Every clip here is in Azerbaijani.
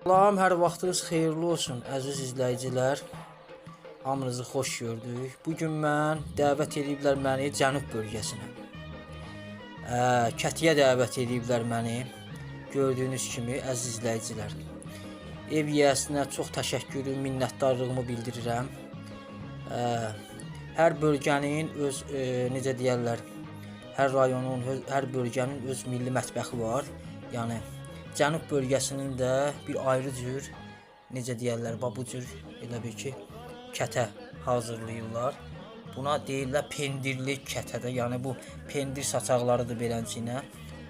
Salam, hər vaxtınız xeyirli olsun, əziz izləyicilər. Hamınızı xoş gördük. Bugün mən dəvət ediblər məni cənub bölgəsinə. Kətiyə dəvət ediblər məni. Gördüyünüz kimi, əziz izləyicilər. Ev yiyəsinə çox təşəkkürüm, minnətdarlığımı bildirirəm. Hər bölgənin öz, necə deyərlər, hər rayonun, hər bölgənin öz milli mətbəxi var. Yəni Cənub bölgəsinin də bir ayrı cür, necə deyərlər, bu cür elə bir ki, kətə hazırlayırlar. Buna deyirlər pendirli kətədə, yəni bu pendir saçaqlarıdır belənçinə,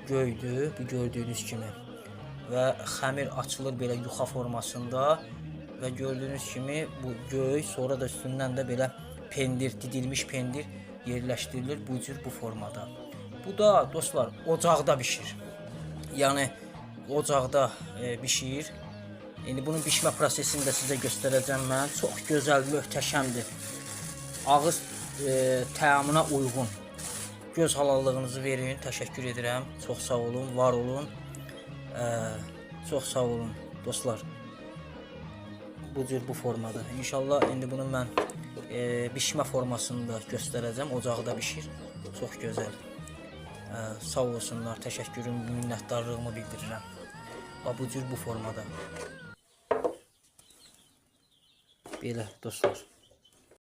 göydür, bu gördüyünüz kimi. Və xəmir açılır belə yuxa formasında və gördüyünüz kimi bu göy, sonra da üstündən də belə pendir, didilmiş pendir yerləşdirilir bu cür bu formada. Bu da dostlar ocaqda bişir. Yəni ocaqda bişir. İndi bunun bişmə prosesini də sizə göstərəcəm mən. Çox gözəl, möhtəşəmdir. Ağız təamına uyğun. Göz halallığınızı verin. Təşəkkür edirəm. Çox sağ olun, var olun. Çox sağ olun dostlar. Bu cür bu formada. İnşallah indi bunu mən bişmə formasını da göstərəcəm. Ocaqda bişir. Çox gözəl. Sağ olsunlar, təşəkkürüm, minnətdarlığımı bildirirəm. Bu cür bu formada. Belə dostlar.